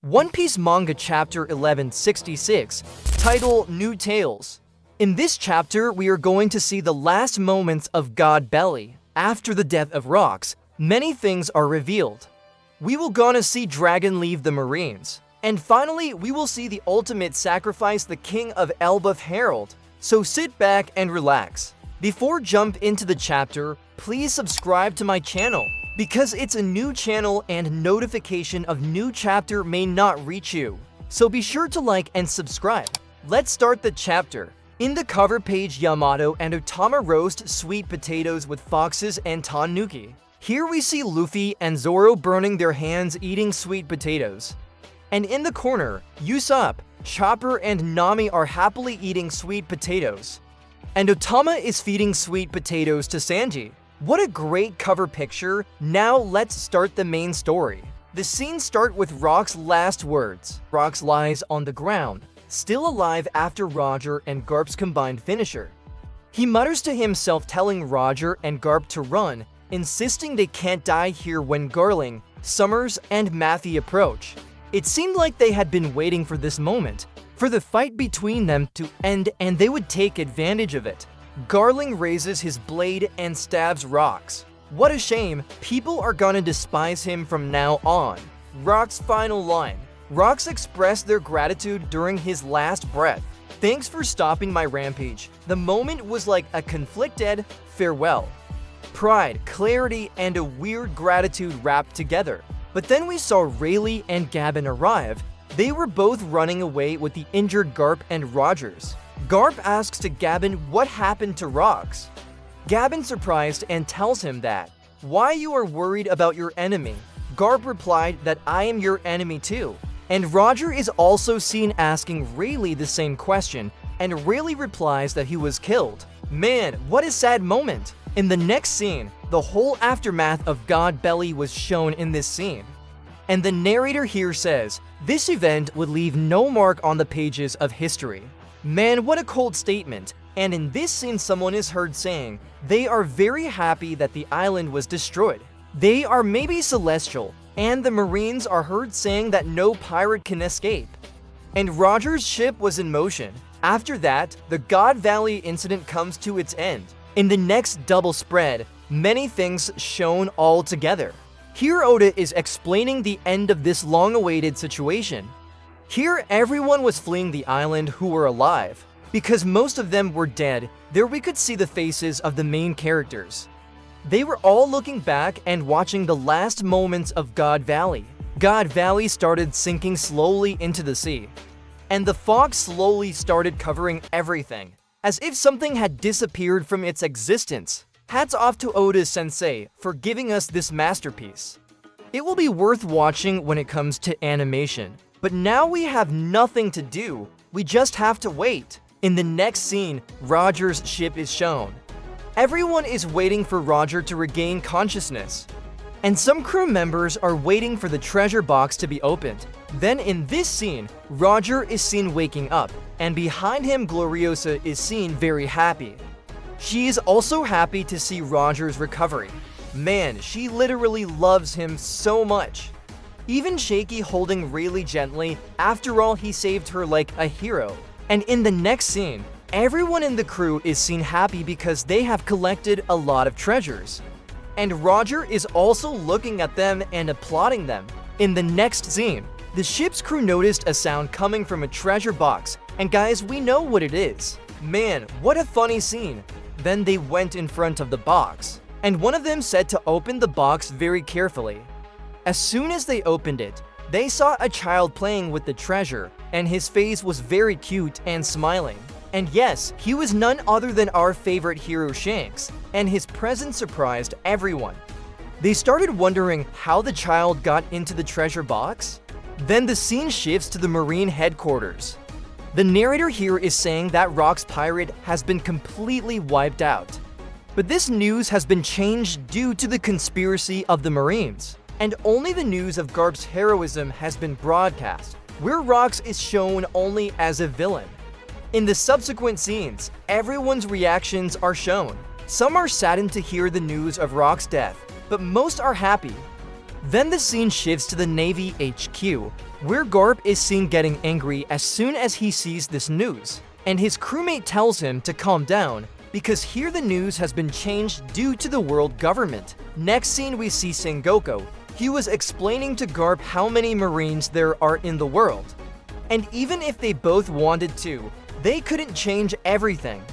One Piece manga chapter 1166, title New Tales. In this chapter, we are going to see the last moments of God Belly. After the death of Rocks, many things are revealed. We will gonna see Dragon leave the Marines. And finally, we will see the ultimate sacrifice the King of Elbaf Herald. So sit back and relax. Before jump into the chapter, please subscribe to my channel, because it's a new channel and notification of new chapter may not reach you. So be sure to like and subscribe. Let's start the chapter. In the cover page, Yamato and Otama roast sweet potatoes with foxes and tanuki. Here we see Luffy and Zoro burning their hands eating sweet potatoes. And in the corner, Usopp, Chopper and Nami are happily eating sweet potatoes. And Otama is feeding sweet potatoes to Sanji. What a great cover picture. Now let's start the main story. The scenes start with Rock's last words. Rock lies on the ground, still alive after Roger and Garp's combined finisher. He mutters to himself, telling Roger and Garp to run, insisting they can't die here when Garling, Summers, and Matthew approach. It seemed like they had been waiting for this moment, for the fight between them to end, and they would take advantage of it. Garling raises his blade and stabs Rocks. What a shame, people are gonna despise him from now on. Rock's final line. Rocks expressed their gratitude during his last breath. Thanks for stopping my rampage. The moment was like a conflicted farewell. Pride, clarity, and a weird gratitude wrapped together. But then we saw Rayleigh and Gabin arrive. They were both running away with the injured Garp and Rogers. Garp asks to Gabin what happened to Rocks. Gabin surprised and tells him that, "Why you are worried about your enemy?" Garp replied that I am your enemy too. And Roger is also seen asking Rayleigh the same question, and Rayleigh replies that he was killed. Man, what a sad moment. In the next scene, the whole aftermath of God Belly was shown in this scene. And the narrator here says, this event would leave no mark on the pages of history. Man, what a cold statement. And in this scene, someone is heard saying, they are very happy that the island was destroyed. They are maybe celestial, and the Marines are heard saying that no pirate can escape. And Roger's ship was in motion. After that, the God Valley incident comes to its end. In the next double spread, many things shown all together. Here Oda is explaining the end of this long-awaited situation. Here everyone was fleeing the island who were alive. Because most of them were dead, there we could see the faces of the main characters. They were all looking back and watching the last moments of God Valley. God Valley started sinking slowly into the sea. And the fog slowly started covering everything, as if something had disappeared from its existence. Hats off to Oda sensei for giving us this masterpiece. It will be worth watching when it comes to animation. But now we have nothing to do, we just have to wait. In the next scene, Roger's ship is shown. Everyone is waiting for Roger to regain consciousness. And some crew members are waiting for the treasure box to be opened. Then in this scene, Roger is seen waking up, and behind him Gloriosa is seen very happy. She is also happy to see Roger's recovery. Man, she literally loves him so much. Even Shaky holding Rayleigh gently, after all he saved her like a hero. And in the next scene, everyone in the crew is seen happy because they have collected a lot of treasures. And Roger is also looking at them and applauding them. In the next scene, the ship's crew noticed a sound coming from a treasure box, and guys, we know what it is. Man, what a funny scene. Then they went in front of the box, and one of them said to open the box very carefully. As soon as they opened it, they saw a child playing with the treasure, and his face was very cute and smiling. And yes, he was none other than our favorite hero Shanks, and his presence surprised everyone. They started wondering how the child got into the treasure box. Then the scene shifts to the Marine headquarters. The narrator here is saying that Rock's pirate has been completely wiped out. But this news has been changed due to the conspiracy of the Marines, and only the news of Garp's heroism has been broadcast, where Rocks is shown only as a villain. In the subsequent scenes, everyone's reactions are shown. Some are saddened to hear the news of Rock's death, but most are happy. Then the scene shifts to the Navy HQ. where Garp is seen getting angry as soon as he sees this news, and his crewmate tells him to calm down because here the news has been changed due to the world government. Next scene we see Sengoku. He was explaining to Garp how many Marines there are in the world, and even if they both wanted to, they couldn't change everything.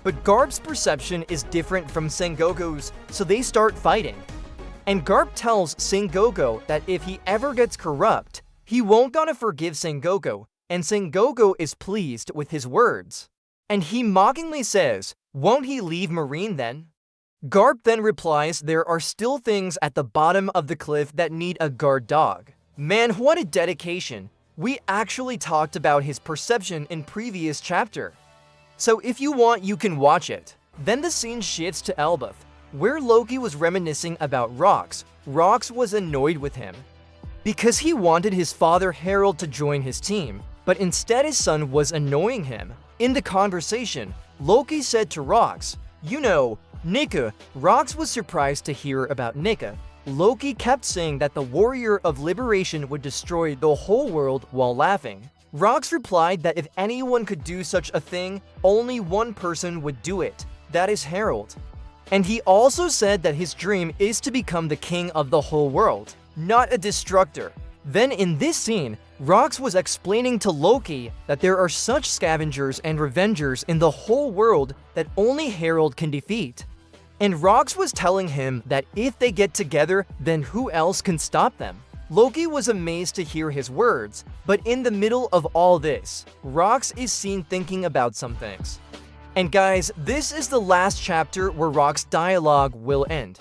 But Garp's perception is different from Sengoku's, so they start fighting. And Garp tells Sengoku that if he ever gets corrupt, he won't gonna forgive Sengoku, and Sengoku is pleased with his words. And he mockingly says, "Won't he leave Marine then?" Garp then replies there are still things at the bottom of the cliff that need a guard dog. Man, what a dedication. We actually talked about his perception in previous chapter. So if you want, you can watch it. Then the scene shifts to Abvss, where Loki was reminiscing about Rox. Rox was annoyed with him because he wanted his father Harold to join his team, but instead his son was annoying him. In the conversation, Loki said to Rox, "You know, Nika." Rox was surprised to hear about Nika. Loki kept saying that the warrior of liberation would destroy the whole world while laughing. Rox replied that if anyone could do such a thing, only one person would do it. That is Harold. And he also said that his dream is to become the king of the whole world, not a destructor. Then in this scene, Rox was explaining to Loki that there are such scavengers and revengers in the whole world that only Harold can defeat. And Rox was telling him that if they get together, then who else can stop them? Loki was amazed to hear his words, but in the middle of all this, Rox is seen thinking about some things. And guys, this is the last chapter where Rox's dialogue will end.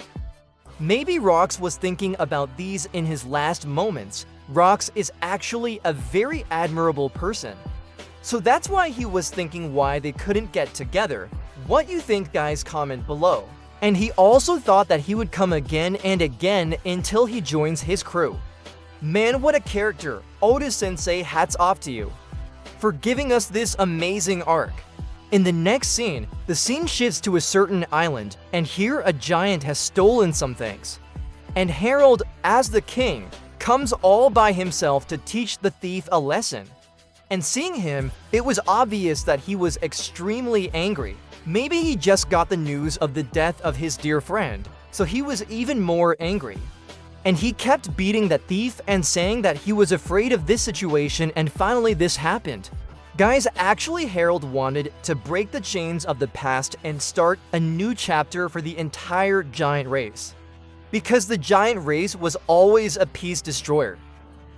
Maybe Rox was thinking about these in his last moments. Rox is actually a very admirable person. So that's why he was thinking why they couldn't get together. What you think, guys, comment below. And he also thought that he would come again and again until he joins his crew. Man, what a character. Oda-sensei, hats off to you for giving us this amazing arc. In the next scene, the scene shifts to a certain island, and here a giant has stolen some things. And Harold, as the king, comes all by himself to teach the thief a lesson. And seeing him, it was obvious that he was extremely angry. Maybe he just got the news of the death of his dear friend, so he was even more angry. And he kept beating that thief and saying that he was afraid of this situation, and finally this happened. Guys, actually Harold wanted to break the chains of the past and start a new chapter for the entire giant race. Because the giant race was always a peace destroyer,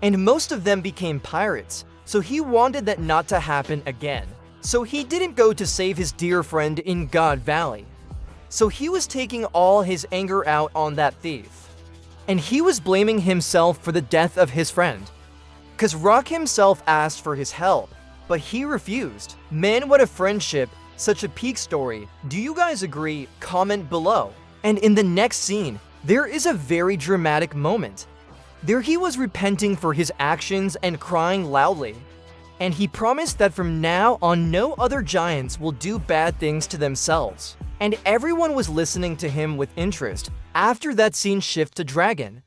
and most of them became pirates, so he wanted that not to happen again. So he didn't go to save his dear friend in God Valley. So he was taking all his anger out on that thief. And he was blaming himself for the death of his friend. Cause Rock himself asked for his help, but he refused. Man, what a friendship, such a peak story. Do you guys agree? Comment below. And in the next scene, there is a very dramatic moment. There he was repenting for his actions and crying loudly. And he promised that from now on no other giants will do bad things to themselves. And everyone was listening to him with interest. After that scene shift to Dragon.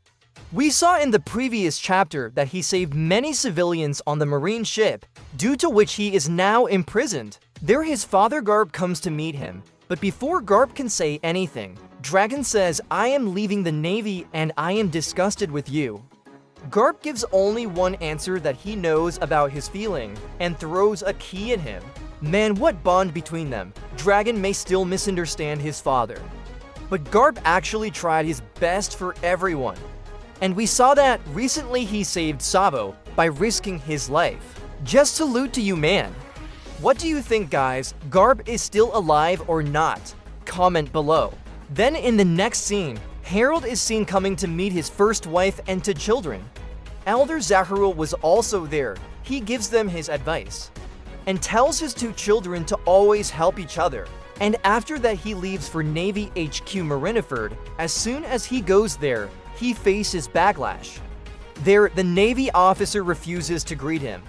We saw in the previous chapter that he saved many civilians on the marine ship, due to which he is now imprisoned. There his father Garp comes to meet him, but before Garp can say anything, Dragon says, "I am leaving the Navy and I am disgusted with you." Garp gives only one answer that he knows about his feeling, and throws a key at him. Man, what bond between them. Dragon may still misunderstand his father, but Garp actually tried his best for everyone. And we saw that recently he saved Sabo by risking his life. Just salute to you, man. What do you think, guys? Garp is still alive or not? Comment below. Then in the next scene, Harold is seen coming to meet his first wife and 2 children. Elder Zahirul was also there. He gives them his advice and tells his 2 children to always help each other. And after that he leaves for Navy HQ Marineford. As soon as he goes there, he faces backlash. There, the Navy officer refuses to greet him,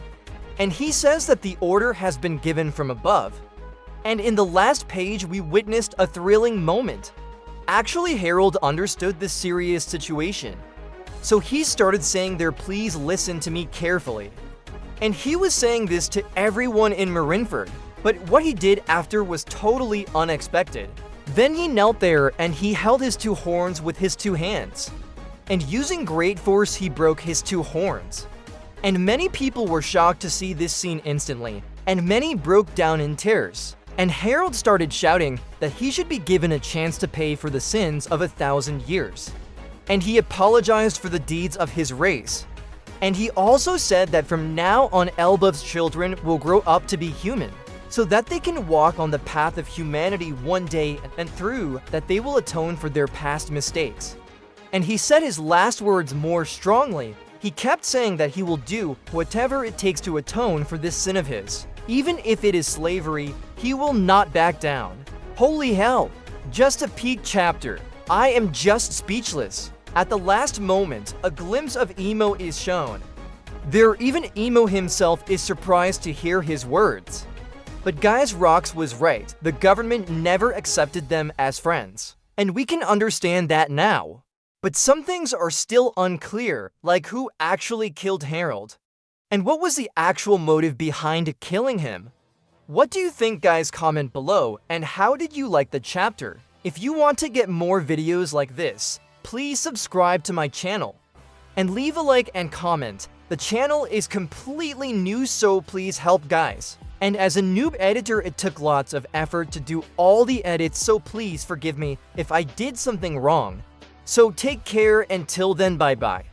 and he says that the order has been given from above. And in the last page, we witnessed a thrilling moment. Actually, Harold understood the serious situation. So he started saying there, please listen to me carefully. And he was saying this to everyone in Marineford, but what he did after was totally unexpected. Then he knelt there and he held his 2 horns with his 2 hands. And using great force, he broke his 2 horns. And many people were shocked to see this scene instantly, and many broke down in tears. And Harold started shouting that he should be given a chance to pay for the sins of 1,000 years. And he apologized for the deeds of his race. And he also said that from now on Elbaf's children will grow up to be human, so that they can walk on the path of humanity one day, and through that they will atone for their past mistakes. And he said his last words more strongly. He kept saying that he will do whatever it takes to atone for this sin of his. Even if it is slavery, he will not back down. Holy hell! Just a peak chapter. I am just speechless. At the last moment, a glimpse of Emo is shown. There, even Emo himself is surprised to hear his words. But guys, Rocks was right. The government never accepted them as friends. And we can understand that now. But some things are still unclear, like who actually killed Harold. And what was the actual motive behind killing him? What do you think, guys? Comment below. And how did you like the chapter? If you want to get more videos like this, please subscribe to my channel. And leave a like and comment. The channel is completely new, so please help, guys. And as a noob editor, it took lots of effort to do all the edits, so please forgive me if I did something wrong. So take care, until then, bye bye.